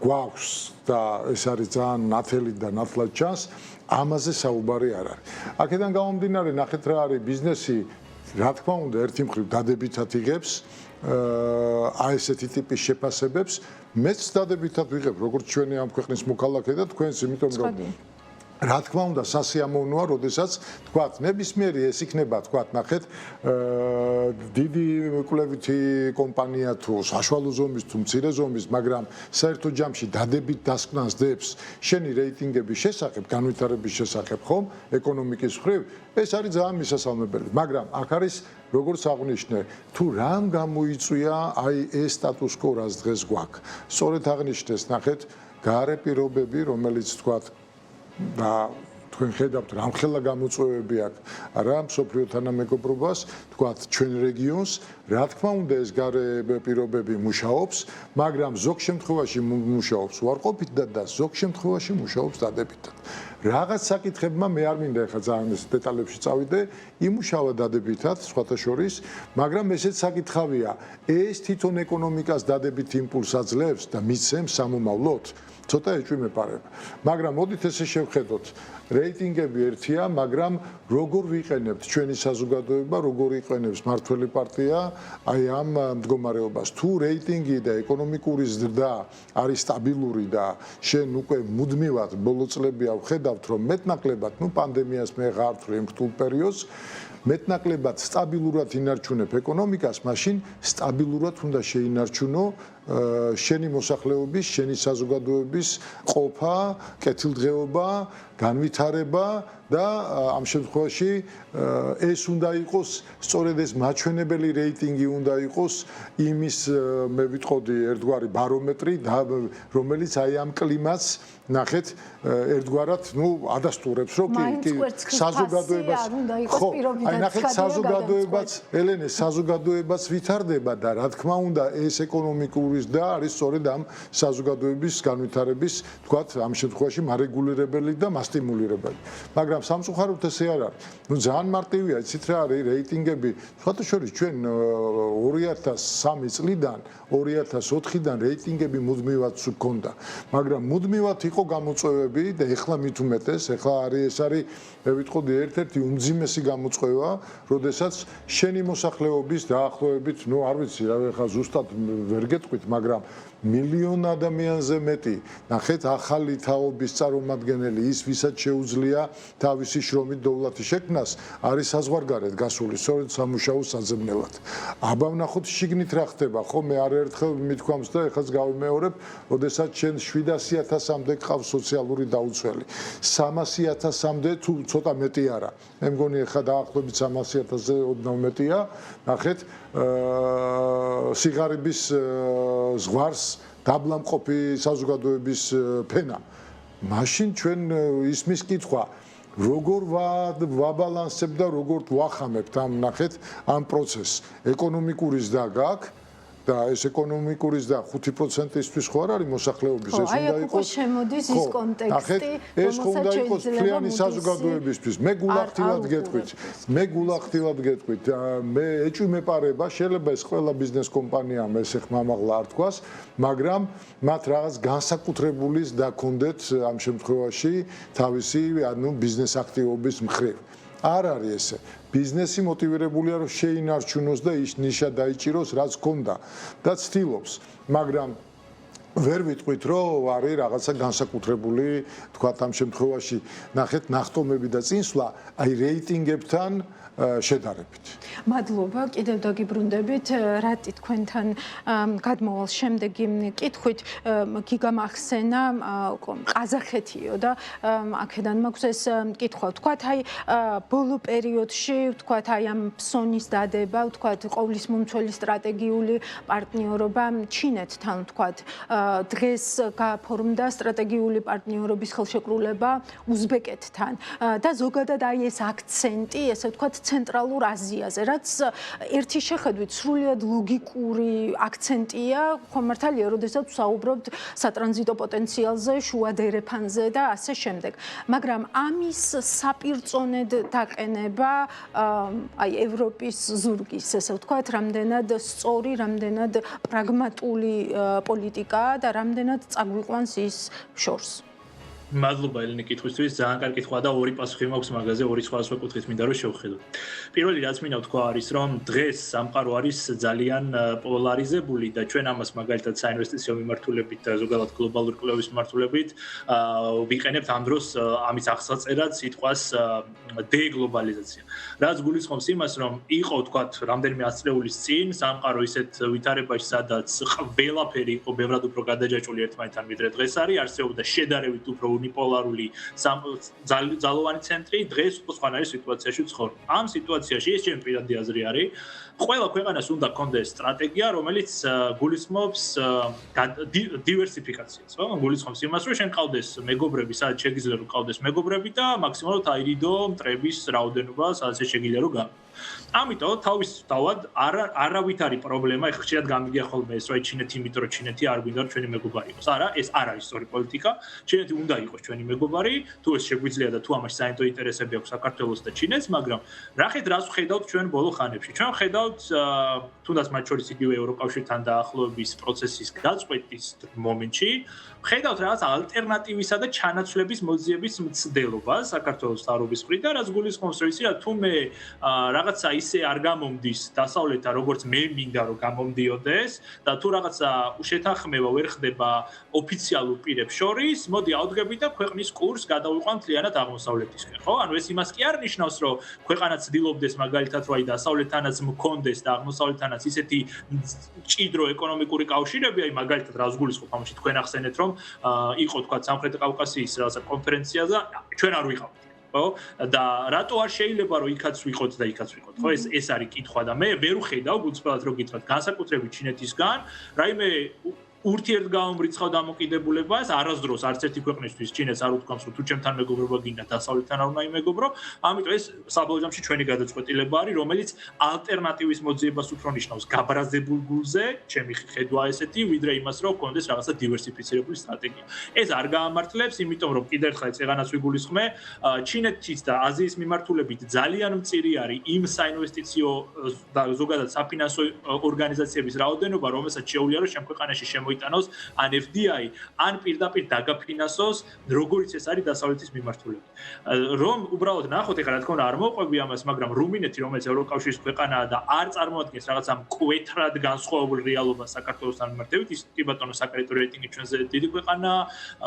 გვაქვს და ეს არის ძალიან ნათელი და ნათლად ჩანს, ამაზე საუბარი არ არის. აქედან გამომდინარე, ნახეთ რა არის ბიზნესი, რა თქმა უნდა, ერთი მხრივ დადებითად იღებს აი ესეთი ტიპის შეფასებებს, მეც დადებითად ვიღებ, როგორც ჩვენი ამ ქვეყნის მოქალაქე და თქვენს, იმიტომ რომ რა თქმა უნდა, სასიამოვნოა, როდესაც თქვათ, ნებისმიერი ეს იქნება, თქვათ, ნახეთ, დიდი კვლევითი კომპანია თუ საშუალო ზომის თუ მცირე ზომის, მაგრამ საერთო ჯამში დადებით დასკვნას დებს შენი რეიტინგების შესახებ, განვითარების შესახებ, ხომ, ეკონომიკის მხრივ, ეს არის ძალიან მისასალმებელი, მაგრამ აქ არის როგორც აღნიშნე, თუ რამ გამოიწვია აი ეს სტატუს კო, რაც დღეს გვაქვს. სწორედ აღნიშნეს, ნახეთ, გარე პირობები, რომელიც თქვათ და თქვენ ხედავთ რამხელა გამოწვევები აქვს რა მსოფლიო თანამეგობრობას, თქვათ ჩვენ რეგიონს, რა თქმა უნდა ეს გარე პირობები მუშაობს, მაგრამ ზოგ შემთხვევაში მუშაობს უარყოფით და ზოგ შემთხვევაში მუშაობს დადებითად. რაღაც საკითხებმა მე არ მინდა ახლა ძალიან ეს დეტალებში წავიდე, იმუშავა დადებითად, სხვათა შორის, მაგრამ ესეც საკითხავია, ეს თვითონ ეკონომიკას დადებით იმპულსს აძლევს და მისცემს სამომავლოდ. ცოტა ეჭვმეპარება. მაგრამ მოდით ესე შევხედოთ, რეიტინგები ერთია, მაგრამ როგორ ვიყენებთ ჩვენი საზოგადოება, როგორ იყენებს მართველი პარტია აი ამ მდგომარეობას. თუ რეიტინგი და ეკონომიკური ზრდა არის სტაბილური და შენ უკვე მუდმივად ბოლო წლები ვხედავთ, რომ მეტნაკლებად, პანდემიას მე ღართ იმ რთულ პერიოდს, მეტნაკლებად სტაბილურად ინარჩუნებ ეკონომიკას, მაშინ სტაბილურად უნდა შეინარჩუნო შენი მოსახლეობის, შენი საზოგადოების ყოფა, კეთილდღეობა, განვითარება და ამ შემთხვევაში ეს უნდა იყოს, სწორედ ეს მაჩვენებელი რეიტინგი უნდა იყოს იმის მე ვიტყოდი ერთგვარი ბარომეტრი, რომელიც აი ამ კლიმატს ნახეთ ერთგვარად, ადასტურებს, რომ საზოგადოებას ხო, აი ნახეთ საზოგადოებაც, ელენე, საზოგადოებაც ვითარდება და რა თქმა უნდა ეს ეკონომიკური და არის სწორედ ამ საზოგადოების განვითარების, თქვათ, ამ შემთხვევაში მარეგულირებელი და მასტიმულირებელი. მაგრამ სამწუხაროდ ესე არ არის. ძალიან მარტივია, იცით რა არის რეიტინგები, სხვათა შორის ჩვენ 2003 წლიდან, 2004-დან რეიტინგები მუდმივად გვქონდა, მაგრამ მუდმივად იყო გამოწვევები და ეხლა მით უმეტეს, ეხლა ეს არის, მე ვიტყოდი, ერთ-ერთი უმძიმესი გამოწვევა, როდესაც შენი მოსახლეობის დაახლოებით, არ ვიცი რა, ეხლა ზუსტად ვერ გეტყვით, მაგრამ მილიონ ადამიანზე მეტი, ნახეთ, ახალი თაობის წარმომადგენელი, ის ვისაც შეუძლია თავისი შრომით დოვლათი შექმნას, არის საზღვარგარეთ გასული, სწორედ სამუშაო საძებნელად. აბა ვნახოთ შიგნით რა ხდება, ხო, მე არაერთხელ მithქვამს და ეხლაც გავიმეორებ, როდესაც შენ 700.000-მდე გყავს სოციალური დაუცველი. 300.000-მდე თუ ცოტა მეტი არა. მე მგონი ეხლა დაახლოებით 300.000-ზე ოდნავ მეტია, ნახეთ, სიღარიბის ზღვარს დაბლამყოფი საზოგადოების ფენა. მაშინ ჩვენ ისმის კითხვა, როგორ ვაბალანსებ და როგორ ვახამებთ ამ ნახეთ ამ პროცესს. ეკონომიკური ზრდა გაქვს, და ეს ეკონომიკურის და 5%-ისთვის ხო არ არის მოსახლეობის ეს აი უნდა აქ უკვე იყოს შემოდის ის კონტექსტი ეს ხო უნდა იყოს მთლიანი საზოგადოებისთვის მე გულახდილად გეტყვით მე ეჭვი მეპარება შეიძლება ეს ყველა ბიზნეს კომპანიამ ეს ხმამაღლა არ თქვას მაგრამ მათ რაღაც განსაკუთრებულის დაქონდეთ ამ შემთხვევაში თავისი ბიზნეს აქტივობის მხრივ არ არის ესე ბიზნესი მოტივირებულია რომ შეინარჩუნოს და ის ნიშა დაიჭიროს რაც ჰქონდა და ცდილობს მაგრამ ვერ ვიტყვით რომ არის რაღაცა განსაკუთრებული თქვათ ამ შემთხვევაში ნახეთ ნახტომები და წინსვლა აი რეიტინგებთან შედარებით. მადლობა, კიდევ დაგიბრუნდებით, რატი თქვენთან გადმოვალ შემდეგი კითხვით გიგამახსენა ყაზახეთიო და აქედან მაქვს ეს კითხვა. ვთქვათ, აი ბოლო პერიოდში, ვთქვათ, აი ამ ფსონის დადება, ვთქვათ, ყოვლის მომცველი სტრატეგიული პარტნიორობა ჩინეთთან, ვთქვათ, დღეს გაფორმდა სტრატეგიული პარტნიორობის ხელშეკრულება უზბეკეთთან და ზოგადად აი ეს აქცენტი, ესე ვთქვათ, ცენტრალურ აზიაზე, რაც ერთი შეხედვით სრულიად ლოგიკური აქცენტია, ხომ მართალია, როდესაც ვსაუბრობთ სატრანზიტო პოტენციალზე, შუა დერეფანზე და ასე შემდეგ. მაგრამ ამის საპირწონედ დაყენება აი ევროპის ზურგის, ესე ვთქვათ, რამდენად სწორი, რამდენად პრაგმატული პოლიტიკაა და რამდენად წაგვიყვანს ის შორს. მადლობა ელენე კითხვისთვის, ძალიან კარგი კითხვა და ორი პასუხი მაქვს მაგაზე, ორი სხვადასხვა კუთხით მინდა რომ შევხედო. პირველი რაც მინდა ვთქვა არის, რომ დღეს სამყარო არის ძალიან პოლარიზებული და ჩვენ ამას მაგალითად საინვესტიციო მიმართულებით და ზოგადად გლობალური კვლევის მიმართულებით ვიყენებთ ამ დროს ამის აღსაწერად სიტყვას დეგლობალიზაცია. რაც გულისხმობს იმას, რომ იყო ვთქვათ რამდენიმე ათწლეულის წინ სამყარო ისეთ ვითარებაში, სადაც ყველაფერი იყო ბევრად უფრო გადაჯაჭვული ერთმანეთთან ვიდრე დღეს არის, არსებობდა შედარებით უფრო უნიპოლარული ძალოვანი ცენტრი, დღეს უკვე სხვანაირი სიტუაციაში ვცხოვრობთ. ამ სიტუაციაში ეს ჩემი პირადი აზრი არის, ყველა ქვეყანას უნდა ჰქონდეს სტრატეგია, რომელიც გულისხმობს დივერსიფიკაციას, ხო? გულისხმობს იმას, რომ შენ ყავდეს მეგობრები, სადაც შეგიძლია რომ ყავდეს მეგობრები და მაქსიმალურად აირიდო მტრების რაოდენობა, სადაც შეგიძლია რომ გავა. ამიტომ თავისთავად არავით არის პრობლემა, ეხლა ხშირად გამიგია ხოლმე ეს, რომ ჩინეთი იმიტომ რომ ჩინეთი არ გვინდა რომ ჩვენი მეგობარი იყოს. არა, ეს არ არის სწორი პოლიტიკა. ჩინეთი უნდა იყოს ჩვენი მეგობარი, თუ ეს შეგვიძლია და თუ ამაში საერთო ინტერესები აქვს საქართველოს და ჩინეთს, მაგრამ რახეთ რას ვხედავთ ჩვენ ბოლო ხანებში? ჩვენ ვხედავთ თუნდაც მათ შორის იგივე ევროკავშირთან დაახლოების პროცესის გაწყვეტის მომენტში, ვხედავთ რაღაც ალტერნატივისა და ჩანაცვლების მოძიების მცდელობას საქართველოს თავრობის მხრიდან და რაც გულისხმობს რომ ისი რა თუმე რაღაცა ისე არ გამომდის დასავლეთთან როგორც მე მინდა რომ გამომდიოდეს და თუ რაღაცა შეთანხმება ვერ ხდება ოფიციალურ პირებს შორის, მოდი ავდგებით და ქვეყნის კურსს გადავიყვანთ მთლიანად აღმოსავლეთისკენ, ხო? ანუ ეს იმას კი არ ნიშნავს, რომ ქვეყანა ცდილობდეს მაგალითად რომ აი დასავლეთთანაც მქონდეს და აღმოსავლეთთანაც ისეთი მჭიდრო ეკონომიკური კავშირები, აი მაგალითად რას გულისხმობ ამაში თქვენ ახსენეთ რომ იყო თქვა სამხრეთ კავკასიის რაღაცა კონფერენცია და ჩვენ არ ვიყავით. ხო? და რატო არ შეიძლება რომ იქაც ვიყოთ და იქაც ვიყოთ? ხო, ეს არის კითხვა და მე ვერ ვხედავ გულწრფელად რომ გითხრათ, განსაკუთრებით ჩინეთისგან, რაიმე ურთიერთგამომრიცხავ დამოკიდებულებას არასდროს არც ერთი ქვეყნისთვის ჩინეთს არ უთქვამს რომ თუ ჩემთან მეგობრობა გინდა დასავლეთთან არ უნდა იმეგობრო, ამიტომ ეს საბოლოო ჯამში ჩვენი გადაწყვეტილება არის, რომელიც ალტერნატივის მოძიებას უფრო ნიშნავს გაბრაზებულ გულზე, ჩემი ხედვა ესეთი, ვიდრე იმას რომ გქონდეს რაღაცა დივერსიფიცირებული სტრატეგია. ეს არ გაამართლებს, იმიტომ რომ კიდევ ერთხელ წეგანაც ვიგულისხმე, ჩინეთის და აზიის მიმართულებით ძალიან მწირი არის იმ საინვესტიციო და ზოგადად საფინანსო ორგანიზაციების რაოდენობა, რომელსაც შეუძლია რომ შენ ქვეყანაში იტანოს ან FDI, ან პირდაპირ დაგაფინანსოს, როგორიც ეს არის დასავლეთის მიმართულებით. რომ უბრალოდ ნახოთ, ეხლა რა თქმა უნდა არ მოყვები ამას, მაგრამ რუმინეთი, რომელიც ევროკავშირის ქვეყანაა და არ წარმოადგენს რაღაცა მკვეთრად განსხვავებულ რეალობას საქართველოსთან მიმართებით, ის კი ბატონო საკრედიტო რეიტინგი ჩვენზე დიდი ქვეყანაა,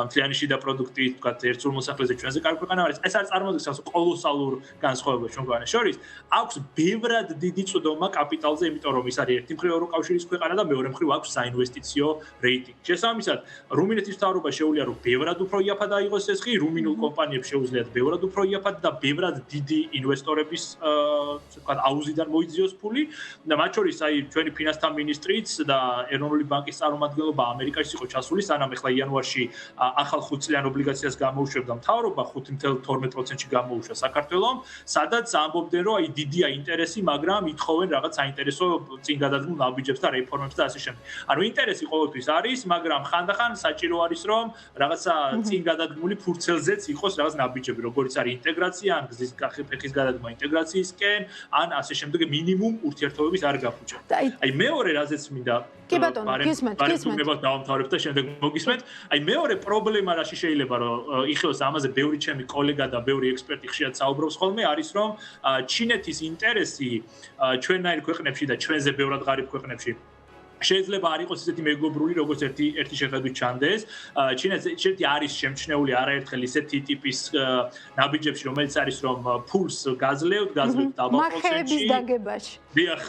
მთლიანი შიდა პროდუქტი, თქვათ, ერთ სულ მოსახლეზე ჩვენზე კარგი ქვეყანა არის. ეს არ წარმოადგენს რაღაც კოლოსალურ განსხვავებას ჩვენ ქვეყანას შორის. აქვს ბევრად დიდი წვდომა კაპიტალზე, იმიტომ რომ ის არის ერთი მხრივ ევროკავშირის ქვეყანა და მეორე მხრივ აქვს საინვესტიციო რეიტინგი. შესაბამისად, რუმინეთის მთავრობა შეუძლია რომ ბევრად უფრო იაფად აიღოს ეს ხი, რუმინულ კომპანიებს შეუძლიათ ბევრად უფრო იაფად და ბევრად დიდი ინვესტორების ასე ვთქვათ აუზიდან მოიძიოს ფული და მათ შორის აი ჩვენი ფინანსთა მინისტრიც და ეროვნული ბანკის წარმომადგენლობა ამერიკაში იყო ჩასული, სანამ ეხლა იანვარში ახალ 5 წლიან ობლიგაციას გამოუშვებდა მთავრობა 5.12%-ში გამოუშვა საქართველოს, სადაც ამბობდნენ რომ აი დიდია ინტერესი, მაგრამ ითხოვენ რაღაც საინტერესო წინ გადადგმულ ნაბიჯებს და რეფორმებს და ასე შემდეგ. ანუ ინტერესი ყოველთვის არის, მაგრამ ხანდახან საჭირო არის რომ რაღაცა წინ გადადგმული ფურცელზეც იყოს რაღაც ნაბიჯები, როგორც არის ინტეგრაცია, ან გზის ფეხის გადადგმა ინტეგრაციისკენ, ან ასე შემდეგ მინიმუმ ურთიერთობების არ გაფუჭება. აი მეორე რაზეც მინდა კი ბატონო, გისმენთ. დავამთავრებ და შემდეგ მოგისმენთ. აი მეორე პრობლემა რაში შეიძლება რომ იხილოს ამაზე ბევრი ჩემი კოლეგა და ბევრი ექსპერტი ხშირად საუბრობს ხოლმე არის რომ ჩინეთის ინტერესი ჩვენნაირ ქვეყნებში და ჩვენზე ბევრად ღარიბ ქვეყნებში შეიძლება არ იყოს ისეთი მეგობრული, როგორც ერთი შეხედვით ჩანდეს. ჩინეთი არის შემჩნეული არაერთხელ ისეთი ტიპის ნაბიჯებში, რომელიც არის რომ ფულს გაძლევთ დაბალ პროცენტში. მახეების დაგებაში. დიახ,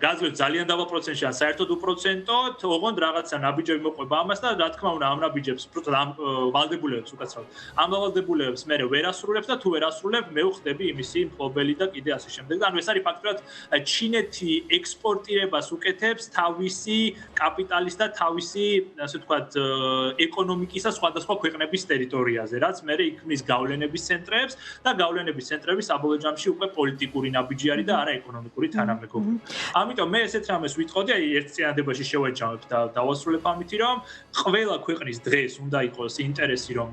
გაძლევთ ძალიან დაბალ პროცენტში, ან საერთოდ უპროცენტოდ, ოღონდ რაღაცა ნაბიჯები მოყვება ამას და რა თქმა უნდა, ამ ნაბიჯებს, უბრალოდ ამ ვალდებულებას უკაცრავად. ამ ვალდებულებას მე ვერ ასრულებს და თუ ვერ ასრულებ, მე ვხდები იმისი მფლობელი და კიდე ასე შემდეგ. ანუ ეს არის ფაქტურად ჩინეთი ექსპორტირებას უკეთებს თავის კაპიტალის და თავისი, ასე ვთქვათ, ეკონომიკის და სხვადასხვა ქვეყნების ტერიტორიაზე, რაც მე იქმნის გავლენების ცენტრებს და გავლენების ცენტრების საბოლოო ჯამში უკვე პოლიტიკური ნაბიჯი არის და არა ეკონომიკური თანამეგობრობა. ამიტომ მე ესეთ რამეს ვიტყოდი, აი ერთ წინადადებაში შევაჯამებ და დავასრულებ ამითი, რომ ყველა ქვეყნის დღეს უნდა იყოს ინტერესი, რომ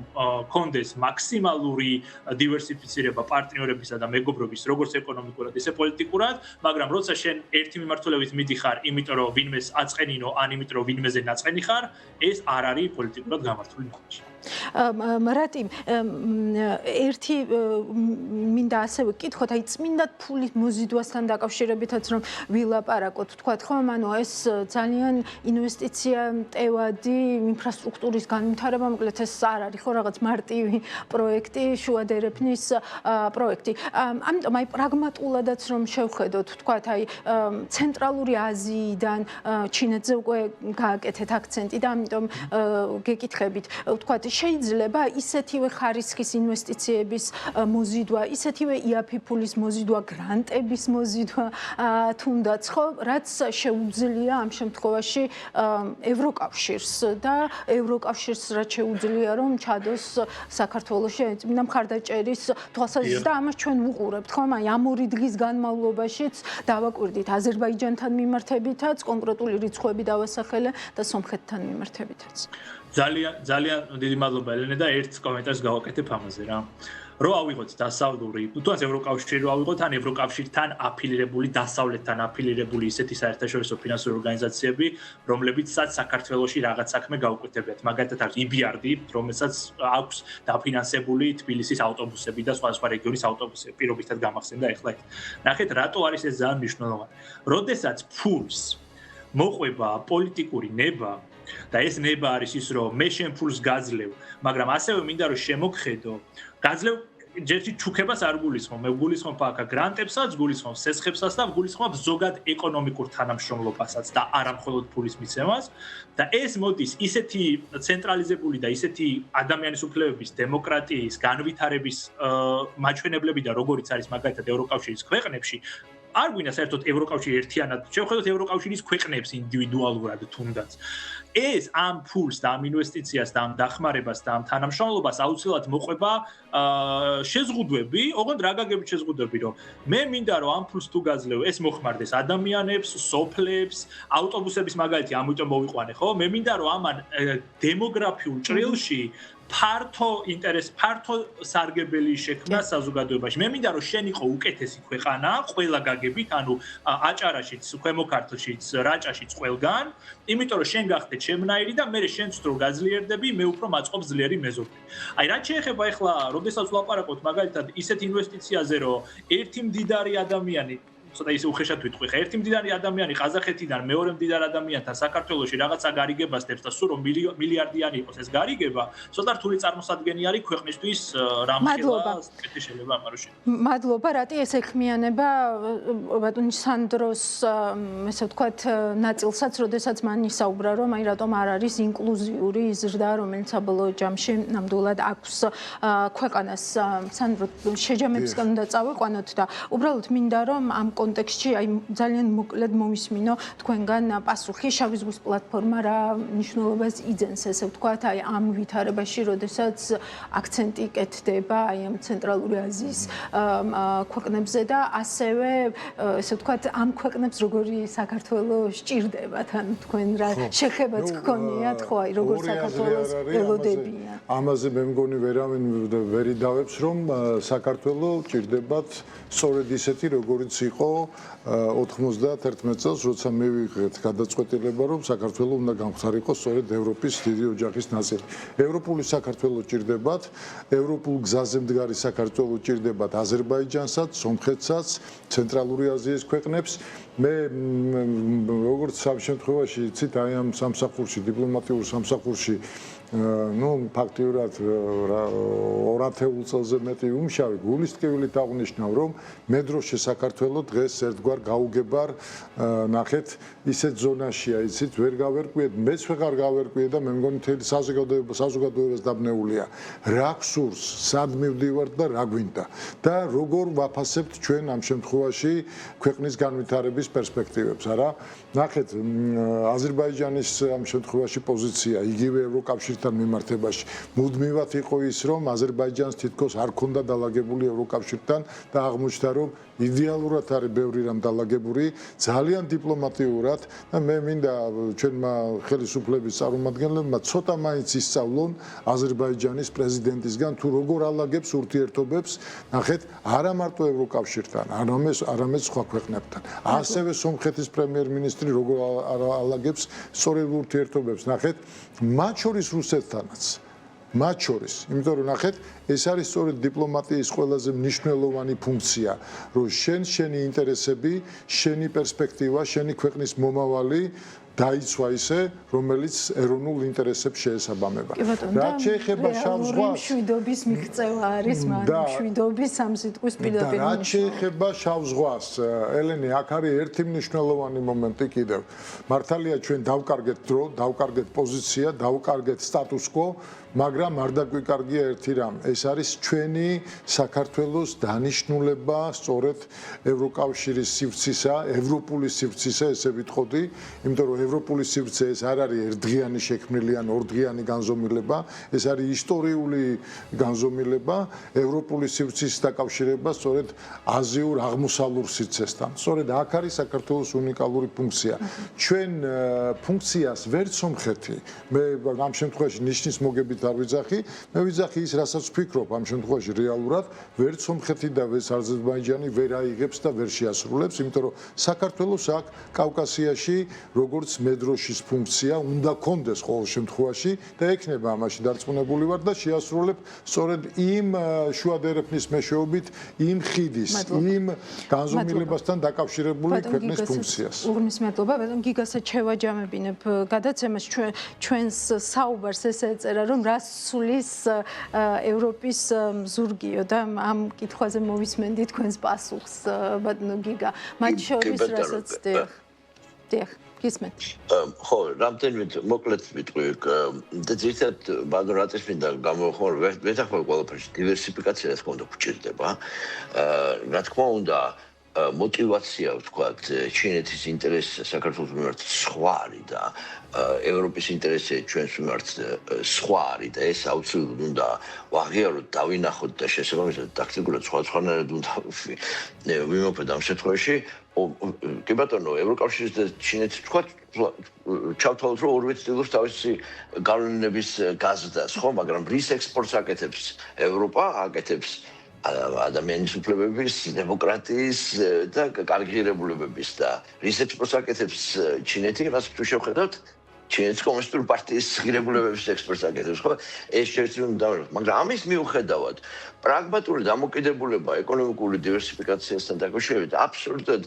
კონდეს მაქსიმალური დივერსიფიცირება პარტნიორებისა და მეგობრობის, როგორც ეკონომიკურად, ისე პოლიტიკურად, მაგრამ როცა შენ ერთი მიმართულებით მიდიხარ, იმიტომ რომ ვინმეს აწყენინო, ან იმიტომ რომ ვინმეზე ნაწყენი ხარ, ეს არ არის პოლიტიკურად გამართული ნაბიჯი. რატი ერთი მინდა ასევე კითხოთ, აი წმინდა ფულის მოზიდვასთან დაკავშირებითაც რომ ვილაპარაკოთ, თქვათ ხომ, ანუ ეს ძალიან ინვესტიცია მტევადი ინფრასტრუქტურის განვითარება, მოკლედ ეს არ არის ხო რაღაც მარტივი პროექტი, შუადერეფნის პროექტი. ამიტომ აი პრაგმატულადაც რომ შევხედოთ, თქვათ აი ცენტრალური აზიიდან ჩინეთზე უკვე გააკეთეთ აქცენტი და ამიტომ გეკითხებით, თქვათ შეიძლება ისეთივე ხარისხის ინვესტიციების მოზიდვა, ისეთივე იაფი ფულის მოზიდვა, გრანტების მოზიდვა თუნდაც ხო, რაც შეუძლია ამ შემთხვევაში ევროკავშირს და ევროკავშირს რაც შეუძლია რომ ჩადოს საქართველოში წმინდა მხარდაჭერის თვალსაზრისით და ამას ჩვენ ვუყურებთ ხომ, აი ამ ორი დღის განმავლობაშიც დავაკვირდით აზერბაიჯანთან მიმართებითაც, კონკრეტული რიცხვები დავასახელე და სომხეთთან მიმართებითაც. ძალიან დიდი მადლობა ელენე და ერთ კომენტარს გავაკეთებ ამაზე რა. რო ავიღოთ დასავლური, თუ ან ევროკავშირი რო ავიღოთ, ან ევროკავშირთან აფილირებული, დასავლეთთან აფილირებული ისეთი საერთაშორისო ფინანსური ორგანიზაციები, რომლებიც საქართველოში რაღაც საქმე გაუკეთებიათ. მაგალითად არის EBRD, რომელსაც აქვს დაფინანსებული თბილისის ავტობუსები და სხვადასხვა რეგიონის ავტობუსები, პირობითად გამახსენდა ეხლა. ნახეთ, რატო არის ეს ძალიან მნიშვნელოვანი. როდესაც ფულს მოყვება პოლიტიკური ნება და ეს ნება არის ის, რომ მე შენ ფულს გაძლევ, მაგრამ ასევე მინდა რომ შემოგხედო, გაძლევ ჯერჯი ჩუქებას არ გულისხმობ, მე გულისხმობ აქ გრანტებსაც, გულისხმობ სესხებსაც და გულისხმობ ზოგად ეკონომიკურ თანამშრომლობასაც და არა მხოლოდ ფულის მიცემას და ეს მოდის ისეთი ცენტრალიზებული და ისეთი ადამიანის უფლებების, დემოკრატიის, განვითარების მაჩვენებლები და როგორიც არის მაგალითად ევროკავშირის ქვეყნებში არ გვინდა საერთოდ ევროკავშირი ერთიანად, შევხედოთ ევროკავშირის ქვეყნებს ინდივიდუალურად თუნდაც. ეს ამ ფულს და ამ ინვესტიციას და ამ დახმარებას და ამ თანამშრომლობას აუცილებლად მოყვება შეზღუდვები, ოღონდ რა გაგებით შეზღუდვები, რომ მე მინდა რომ ამ ფულს თუ გაძლევ, ეს მოხმარდეს ადამიანებს, სოფლებს, ავტობუსების მაგალითი ამიტომ მოვიყვანე, ხო? მე მინდა რომ ამან დემოგრაფიულ ჭრილში ფართო ინტერესი, ფართო სარგებელი შექმნა საზოგადოებაში. მე მინდა რომ შენ იყო უკეთესი ქვეყანა, ყველა გაგებით, ანუ აჭარაშიც, ქვემო ქართლშიც, რაჭაშიც ყველგან, იმიტომ რომ შენ გახდე ჩემნაირი და მე შენც რო გაძლიერდები, მე უფრო მაწყობს ძლიერი მეზობლი. აი რაც შეეხება ახლა, როდესაც ვლაპარაკობთ მაგალითად ისეთ ინვესტიციაზე, რომ ერთი მდიდარი ადამიანი ცოტა ისე უხეშად ვიტყვი ხა ერთი მდიდარი ადამიანი ყაზახეთიდან მეორე მდიდარ ადამიანთან საქართველოში რაღაცა გარიგებასდებს და სულ რომ მილიარდიანი იყოს ეს გარიგება ცოტა რთული წარმოსადგენი არის ქვეყნისთვის რამხელა კეთილი შეიძლება ამაროში მადლობა რატი ეს ექმიანება ბატონი სანდროს ესე ვთქვათ ნაწილსაც როდესაც მან ისაუბრა რომ აი რატომ არ არის ინკლუზიური ზრდა რომელიც საბოლოო ჯამში ნამდვილად აქვს ქვეყანას სანდრო შეჯამებისგან უნდა წავიყვანოთ და უბრალოდ მინდა რომ ამ კონტექსტში აი ძალიან მოკლედ მომისმინო თქვენგან პასუხი შავი ზღვის პლატფორმა რა მნიშვნელობას იძენს ესე ვთქვათ აი ამ ვითარებაში როდესაც აქცენტი კეთდება აი ამ ცენტრალური აზიის ქვეყნებზე და ასევე ესე ვთქვათ ამ ქვეყნებს როგორი საქართველოს სჭირდებათ ან თქვენ რა შეხებაც გქონიათ ხო აი როგორ საქართველოს ელოდებიან ამაზე მე მგონი ვერავინ ვერ იდავებს რომ საქართველოს ჭირდებათ სწორედ ისეთი როგორიც იყო 91 წელს როცა მივიღეთ გადაწყვეტილება რომ საქართველოს უნდა გამხდარიყო სწორედ ევროპის დიდი ოჯახის ნაწილი ევროპული საქართველოს ჭირდებათ ევროპულ გზაზე მდგარი საქართველოს ჭირდებათ აზერბაიჯანსაც სომხეთსაც ცენტრალური აზიის ქვეყნებს მე როგორც სამ შემთხვევაში იცით აი ამ სამსახურში დიპლომატიურ სამსახურში ну ფაქტიურად 200 წელზე მეტი უმშავი გულის ტკივილით აღნიშნავ რომ მე დროში საქართველოს დღეს ერთგვარ გაუგებარ ნახეთ ისეთ ზონაშია იცით ვერ გავერკვიეთ მეც ვეღარ გავერკვიე და მე მგონი მთელი საზოგადოებას დაბნეულია რა გსურს სად მივდივართ და რა გვინდა და როგორ ვაფასებთ ჩვენ ამ შემთხვევაში ქვეყნის განვითარების პერსპექტივებს არა ნახეთ აზერბაიჯანის ამ შემთხვევაში პოზიცია იგივე ევროკავშირთან მიმართებაში მუდმივად იყო ის რომ აზერბაიჯანს თითქოს არ ქონდა დალაგებული ევროკავშირთან და აღმოჩნდა რომ იდეალურად არის ბევრი რამ დალაგებული ძალიან დიპლომატიურად და მე მინდა ჩვენმა ხელისუფლების წარმომადგენლებმა ცოტა მაინც ისწავლონ აზერბაიჯანის პრეზიდენტისგან თუ როგორ ალაგებს ურთიერთობებს ნახეთ არა მარტო ევროკავშირთან არამედ სხვა ქვეყნებთან ასევე სომხეთის პრემიერ-მინისტრი როგორ ალაგებს სწორედ ურთიერთობებს ნახეთ მათ შორის რუსეთთანაც მათ შორის იმიტომ რომ ნახეთ ეს არის სწორედ დიპლომატიის ყველაზე მნიშვნელოვანი ფუნქცია რომ შენი ინტერესები შენი პერსპექტივა შენი ქვეყნის მომავალი დაიცვა ისე რომელიც ეროვნულ ინტერესებს შეესაბამება რაც შეეხება შავ ზღვას მშვიდობის მიღწევა არის მაგრამ მშვიდობის სამსიტყვის პირდაპირ რაც შეეხება შავ ზღვას ელენე აქ არის ერთი მნიშვნელოვანი მომენტი კიდევ მართალია ჩვენ დავკარგეთ დრო დავკარგეთ პოზიცია დავკარგეთ სტატუს კვო მაგრამ არ დაგვიკარგია ერთი რამ ეს არის ჩვენი საქართველოს დანიშნულება სწორედ ევროკავშირის სივრცისა ევროპული სივრცისა ესე ვიტყოდი იმიტომ რომ ევროპული სივრცე ეს არ არის ერთდღიანი შექმნილი ან ორდღიანი განზომილება ეს არის ისტორიული განზომილება ევროპული სივრცის დაკავშირება სწორედ აზიურ აღმოსავლურ სივრცესთან სწორედ აქ არის საქართველოს უნიკალური ფუნქცია ჩვენ ფუნქციას ვერც სომხეთი მე ამ შემთხვევაში ნიშნის მოგებით არ ვიძახი მე ვიძახი ის რასაც ვფიქრობ ამ შემთხვევაში რეალურად ვერც სომხეთი და ვერც აზერბაიჯანი ვერ აიღებს და ვერ შეასრულებს იმიტომ რომ საქართველოს აქ კავკასიაში როგორც მედროშის ფუნქცია უნდა კონდეს ყოველ შემთხვევაში და ექნება ამაში დარწმუნებული ვარ და შეასრულებ სწორედ იმ შუადერეფნის მეშვეობით იმ ხიდის იმ განზომილებასთან დაკავშირებული ქვეყნის ფუნქციას უღრმის მადლობა ბატონ გიგასაც შევაჯამებინებ გადაცემას ჩვენს საუბარს ესე ეწერა რომ რას სulis ევროპის ზურგიო და ამ კითხვაზე მოვისმენდი თქვენს პასუხს ბატონო გიგა მათ შორის რასაც დიახ გისმენთ ხო რამდენიმე მოკლედ ვიტყვი და ზუსტად ბადო რატის მინდა გამოვხმარ ვეთახმარ ყველაფერში დივერსიფიკაცია თქო უნდა გვჭირდება რა თქმა უნდა мотивация ვთქვათ ჩინეთის ინტერესი საქართველოს მიმართ სხვა არის და ევროპის ინტერესი ჩვენს მიმართ სხვა არის და ეს აუცილებლად უნდა ვაღიაროთ დავინახოთ და შესაბამისად ტაქტიკურად სხვადასხვანაირად უნდა ვიმოქმედოთ ამ შემთხვევაში კი ბატონო ევროკავშირის და ჩინეთის ვთქვათ ჩავთვალოთ რომ ორივე ცდილობს თავისი გავლენების გაზრდას ხო მაგრამ რის ექსპორტს აკეთებს ევროპა აკეთებს ადამიანის უფლებების, დემოკრატიის და კარგი ღირებულებების და რის ექსპორტს აკეთებს ჩინეთი, რაც თუ შევხედავთ ჩინეთის კომუნისტური პარტიის ღირებულებების ექსპერტს აკეთებს, ხო? ეს შეიძლება უნდა დავიღოთ, მაგრამ ამის მიუხედავად პრაგმატული დამოკიდებულება ეკონომიკური დივერსიფიკაციასთან დაკავშირებით აბსოლუტურად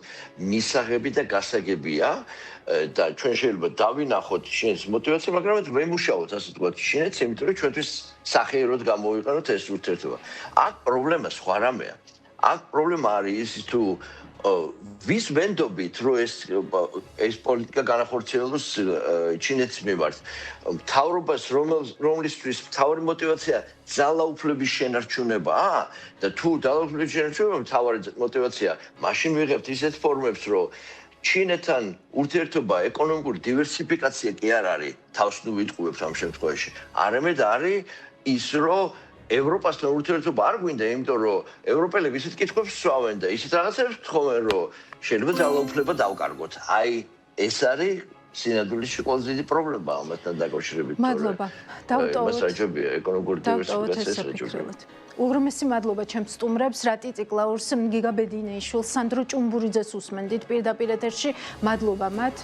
მისაღები და გასაგებია და ჩვენ შეიძლება დავინახოთ ჩინეთის მოტივაცია, მაგრამ ვემუშაოთ, ასე ვთქვათ, ჩინეთს, იმიტომ რომ ჩვენთვის სახეიროდ გამოვიყენოთ ეს ურთიერთობა. აქ პრობლემა სხვა რამეა. აქ პრობლემა არის ის თუ ვის ვენდობით რომ ეს პოლიტიკა განახორციელოს ჩინეთის მიმართ მთავრობას რომლისთვის მთავარი მოტივაცია ძალაუფლების შენარჩუნებაა და თუ ძალაუფლების შენარჩუნება მთავარი მოტივაცია მაშინ ვიღებთ ისეთ ფორმებს რომ ჩინეთთან ურთიერთობა ეკონომიკური დივერსიფიკაცია კი არ არის თავს ნუ ვიტყუებთ ამ შემთხვევაში არამედ არის ის რომ ევროპასთან ურთიერთობა არ გვინდა, იმიტომ რომ ევროპელები ისეთ კითხვებს სვავენ და ისეთ რაღაცებს თხოვენ, რომ შეიძლება ძალაუფლება დავკარგოთ. აი, ეს არის სინამდვილეში ყველაზე დიდი პრობლემა ამასთან დაკავშირებით. მადლობა. დავტოვოთ. მას რაჯობია ეკონომიკური დივერსიფიკაციის რაჯობია. უღრმესი მადლობა ჩემს სტუმრებს, რატი ციკლაურს, გიგა ბედინეიშვილს, სანდრო ჭუმბურიძეს უსმენდით პირდაპირ ეთერში. მადლობა მათ.